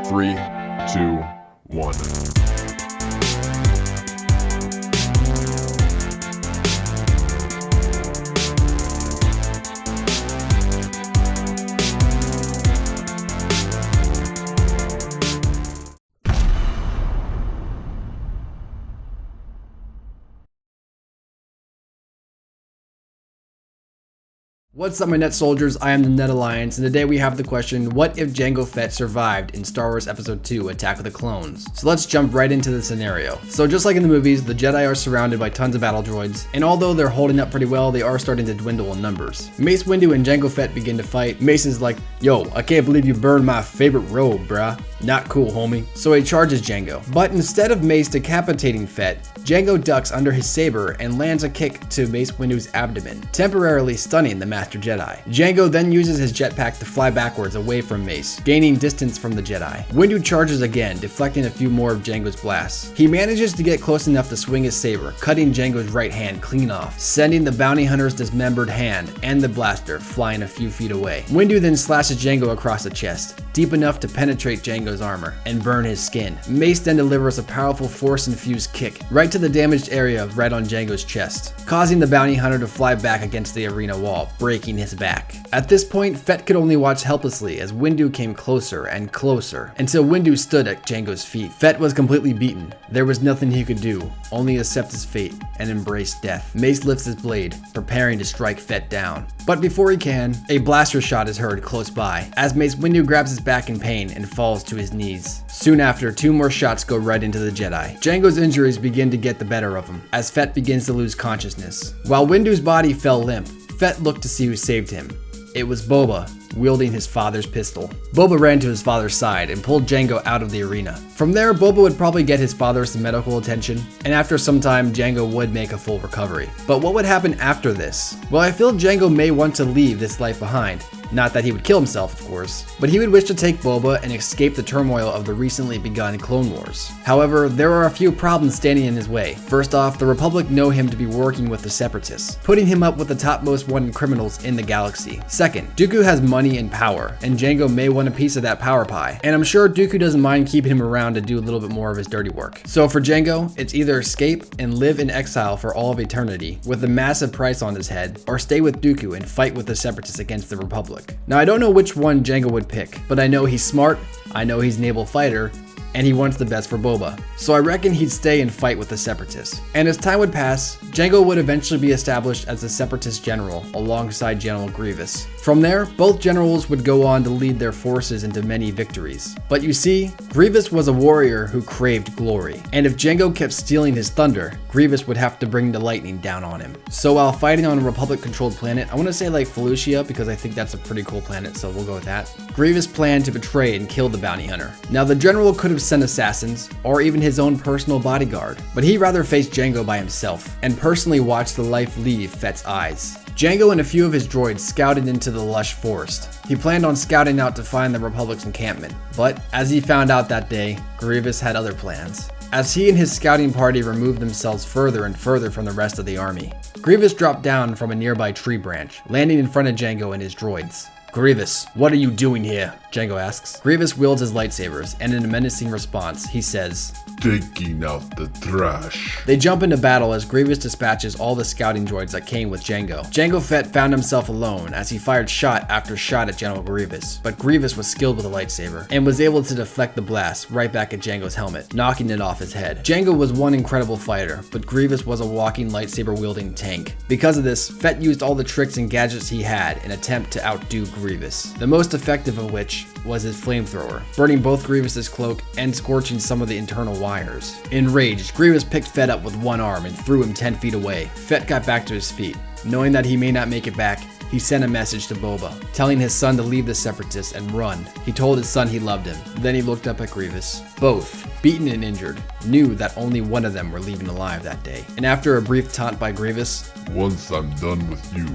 3, 2, 1. What's up, my Net Soldiers? I am the Net Alliance, and today we have the question, what if Jango Fett survived in Star Wars Episode 2, Attack of the Clones? So let's jump right into the scenario. So just like in the movies, the Jedi are surrounded by tons of battle droids, and although they're holding up pretty well, they are starting to dwindle in numbers. Mace Windu and Jango Fett begin to fight. Mace is like, yo, I can't believe you burned my favorite robe, bruh. Not cool, homie. So he charges Jango. But instead of Mace decapitating Fett, Jango ducks under his saber and lands a kick to Mace Windu's abdomen, temporarily stunning the Master Jedi. Jango then uses his jetpack to fly backwards away from Mace, gaining distance from the Jedi. Windu charges again, deflecting a few more of Jango's blasts. He manages to get close enough to swing his saber, cutting Jango's right hand clean off, sending the bounty hunter's dismembered hand and the blaster flying a few feet away. Windu then slashes Jango across the chest, deep enough to penetrate Jango's armor and burn his skin. Mace then delivers a powerful force-infused kick right to the damaged area right on Jango's chest, causing the bounty hunter to fly back against the arena wall, breaking his back. At this point, Fett could only watch helplessly as Windu came closer and closer, until Windu stood at Jango's feet. Fett was completely beaten. There was nothing he could do, only accept his fate and embrace death. Mace lifts his blade, preparing to strike Fett down. But before he can, a blaster shot is heard close by, as Mace Windu grabs his back in pain and falls to his knees. Soon after, 2 more shots go right into the Jedi. Jango's injuries begin to get the better of him, as Fett begins to lose consciousness. While Windu's body fell limp, Fett looked to see who saved him. It was Boba, wielding his father's pistol. Boba ran to his father's side and pulled Jango out of the arena. From there, Boba would probably get his father some medical attention, and after some time, Jango would make a full recovery. But what would happen after this? Well, I feel Jango may want to leave this life behind. Not that he would kill himself, of course, but he would wish to take Boba and escape the turmoil of the recently begun Clone Wars. However, there are a few problems standing in his way. First off, the Republic know him to be working with the separatists, putting him up with the topmost wanted criminals in the galaxy. Second, Dooku has money and power, and Jango may want a piece of that power pie, and I'm sure Dooku doesn't mind keeping him around to do a little bit more of his dirty work. So for Jango, it's either escape and live in exile for all of eternity, with a massive price on his head, or stay with Dooku and fight with the separatists against the Republic. Now, I don't know which one Jango would pick, but I know he's smart, I know he's an able fighter, and he wants the best for Boba. So I reckon he'd stay and fight with the separatists. And as time would pass, Jango would eventually be established as the separatist general alongside General Grievous. From there, both generals would go on to lead their forces into many victories. But you see, Grievous was a warrior who craved glory. And if Jango kept stealing his thunder, Grievous would have to bring the lightning down on him. So while fighting on a Republic-controlled planet, I want to say like Felucia because I think that's a pretty cool planet, so we'll go with that. Grievous planned to betray and kill the bounty hunter. Now the general could have sent assassins, or even his own personal bodyguard, but he rather faced Jango by himself, and personally watched the life leave Fett's eyes. Jango and a few of his droids scouted into the lush forest. He planned on scouting out to find the Republic's encampment, but as he found out that day, Grievous had other plans. As he and his scouting party removed themselves further and further from the rest of the army, Grievous dropped down from a nearby tree branch, landing in front of Jango and his droids. Grievous, what are you doing here? Jango asks. Grievous wields his lightsabers, and in a menacing response, he says, Taking out the trash. They jump into battle as Grievous dispatches all the scouting droids that came with Jango. Jango Fett found himself alone as he fired shot after shot at General Grievous, but Grievous was skilled with a lightsaber and was able to deflect the blast right back at Jango's helmet, knocking it off his head. Jango was one incredible fighter, but Grievous was a walking lightsaber-wielding tank. Because of this, Fett used all the tricks and gadgets he had in an attempt to outdo Grievous, the most effective of which was his flamethrower, burning both Grievous's cloak and scorching some of the internal wires. Enraged, Grievous picked Fett up with one arm and threw him 10 feet away. Fett got back to his feet. Knowing that he may not make it back, he sent a message to Boba, telling his son to leave the separatists and run. He told his son he loved him. Then he looked up at Grievous. Both, beaten and injured, knew that only one of them were leaving alive that day. And after a brief taunt by Grievous, Once I'm done with you,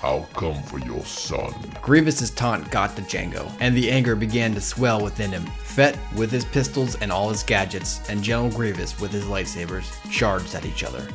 I'll come for your son. Grievous's taunt got to Jango, and the anger began to swell within him. Fett, with his pistols and all his gadgets, and General Grievous with his lightsabers, charged at each other.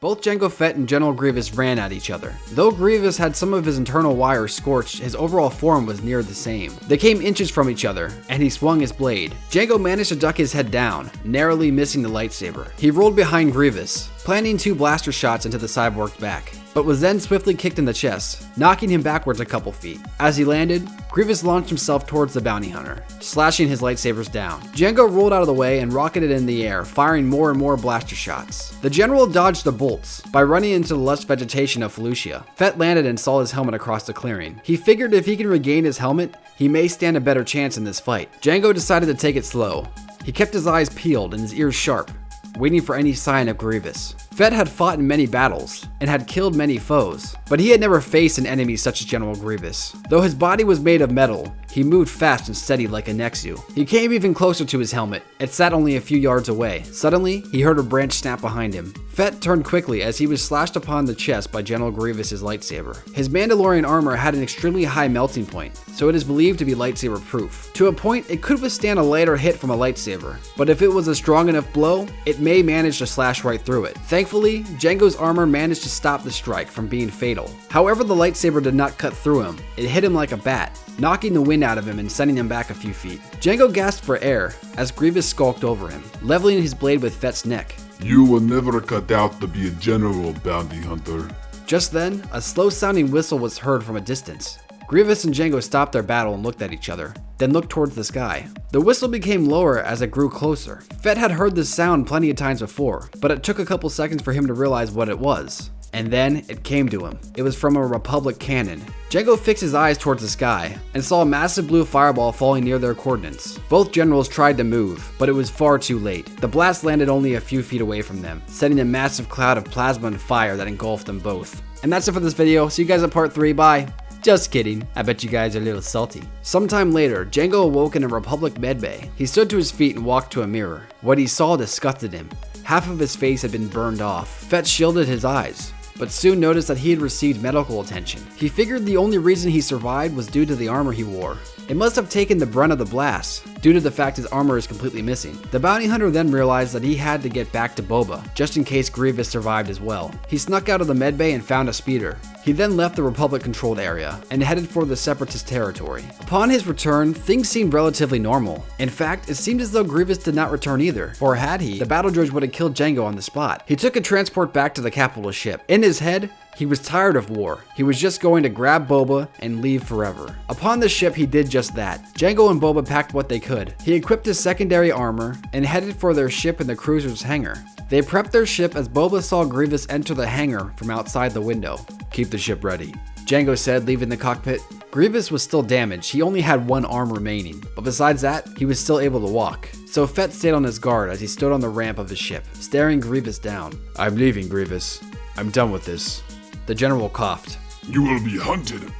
Both Jango Fett and General Grievous ran at each other. Though Grievous had some of his internal wires scorched, his overall form was near the same. They came inches from each other, and he swung his blade. Jango managed to duck his head down, narrowly missing the lightsaber. He rolled behind Grievous, planting 2 blaster shots into the cyborg's back, but was then swiftly kicked in the chest, knocking him backwards a couple feet. As he landed, Grievous launched himself towards the bounty hunter, slashing his lightsabers down. Jango rolled out of the way and rocketed in the air, firing more and more blaster shots. The general dodged the bolts by running into the lush vegetation of Felucia. Fett landed and saw his helmet across the clearing. He figured if he can regain his helmet, he may stand a better chance in this fight. Jango decided to take it slow. He kept his eyes peeled and his ears sharp, waiting for any sign of Grievous. Fett had fought in many battles and had killed many foes, but he had never faced an enemy such as General Grievous. Though his body was made of metal, he moved fast and steady like a Nexu. He came even closer to his helmet. It sat only a few yards away. Suddenly, he heard a branch snap behind him. Fett turned quickly as he was slashed upon the chest by General Grievous' lightsaber. His Mandalorian armor had an extremely high melting point, so it is believed to be lightsaber proof. To a point, it could withstand a lighter hit from a lightsaber, but if it was a strong enough blow, it may manage to slash right through it. Thankfully, Jango's armor managed to stop the strike from being fatal. However, the lightsaber did not cut through him. It hit him like a bat, knocking the wind out of him and sending him back a few feet. Jango gasped for air as Grievous skulked over him, leveling his blade with Fett's neck. You were never cut out to be a general, bounty hunter. Just then, a slow-sounding whistle was heard from a distance. Grievous and Jango stopped their battle and looked at each other, then looked towards the sky. The whistle became lower as it grew closer. Fett had heard this sound plenty of times before, but it took a couple seconds for him to realize what it was. And then it came to him. It was from a Republic cannon. Jango fixed his eyes towards the sky and saw a massive blue fireball falling near their coordinates. Both generals tried to move, but it was far too late. The blast landed only a few feet away from them, setting a massive cloud of plasma and fire that engulfed them both. And that's it for this video. See you guys at part 3. Bye. Just kidding. I bet you guys are a little salty. Sometime later, Jango awoke in a Republic medbay. He stood to his feet and walked to a mirror. What he saw disgusted him. Half of his face had been burned off. Fett shielded his eyes, but soon noticed that he had received medical attention. He figured the only reason he survived was due to the armor he wore. It must have taken the brunt of the blast, due to the fact his armor is completely missing. The bounty hunter then realized that he had to get back to Boba, just in case Grievous survived as well. He snuck out of the medbay and found a speeder. He then left the Republic-controlled area and headed for the separatist territory. Upon his return, things seemed relatively normal. In fact, it seemed as though Grievous did not return either, for had he, the battle droids would have killed Jango on the spot. He took a transport back to the capital ship. In his head, he was tired of war. He was just going to grab Boba and leave forever. Upon the ship, he did just that. Jango and Boba packed what they could. He equipped his secondary armor and headed for their ship in the cruiser's hangar. They prepped their ship as Boba saw Grievous enter the hangar from outside the window. "Keep the ship ready," Jango said, leaving the cockpit. Grievous was still damaged. He only had one arm remaining, but besides that, he was still able to walk. So Fett stayed on his guard as he stood on the ramp of his ship, staring Grievous down. "I'm leaving, Grievous. I'm done with this." The general coughed. You will be hunted,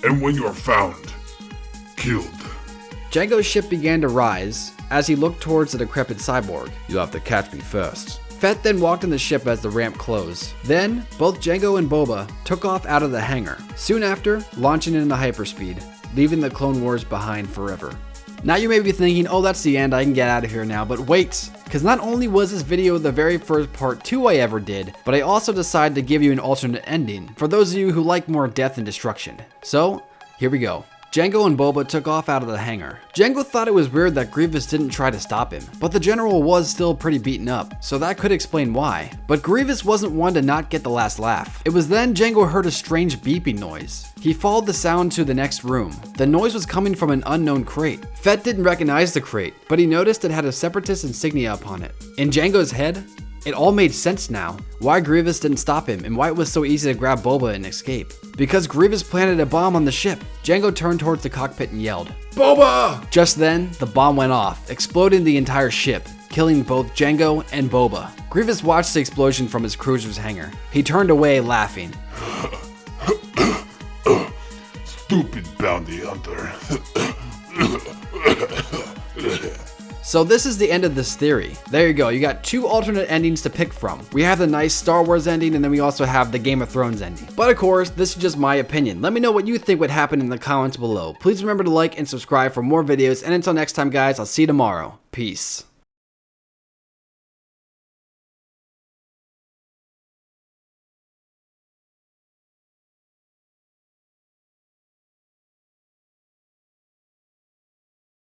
and when you are found, killed. Jango's ship began to rise as he looked towards the decrepit cyborg. "You'll have to catch me first." Fett then walked in the ship as the ramp closed. Then, both Jango and Boba took off out of the hangar, soon after launching into hyperspeed, leaving the Clone Wars behind forever. Now you may be thinking, oh, that's the end, I can get out of here now, but wait, because not only was this video the very first part 2 I ever did, but I also decided to give you an alternate ending, for those of you who like more death and destruction. So, here we go. Jango and Boba took off out of the hangar. Jango thought it was weird that Grievous didn't try to stop him, but the general was still pretty beaten up, so that could explain why. But Grievous wasn't one to not get the last laugh. It was then Jango heard a strange beeping noise. He followed the sound to the next room. The noise was coming from an unknown crate. Fett didn't recognize the crate, but he noticed it had a separatist insignia upon it. In Jango's head, it all made sense now. Why Grievous didn't stop him and why it was so easy to grab Boba and escape. Because Grievous planted a bomb on the ship. Jango turned towards the cockpit and yelled, "Boba!" Just then, the bomb went off, exploding the entire ship, killing both Jango and Boba. Grievous watched the explosion from his cruiser's hangar. He turned away laughing. Stupid bounty hunter. So this is the end of this theory. There you go, you got 2 alternate endings to pick from. We have the nice Star Wars ending and then we also have the Game of Thrones ending. But of course, this is just my opinion. Let me know what you think would happen in the comments below. Please remember to like and subscribe for more videos, and until next time guys, I'll see you tomorrow. Peace.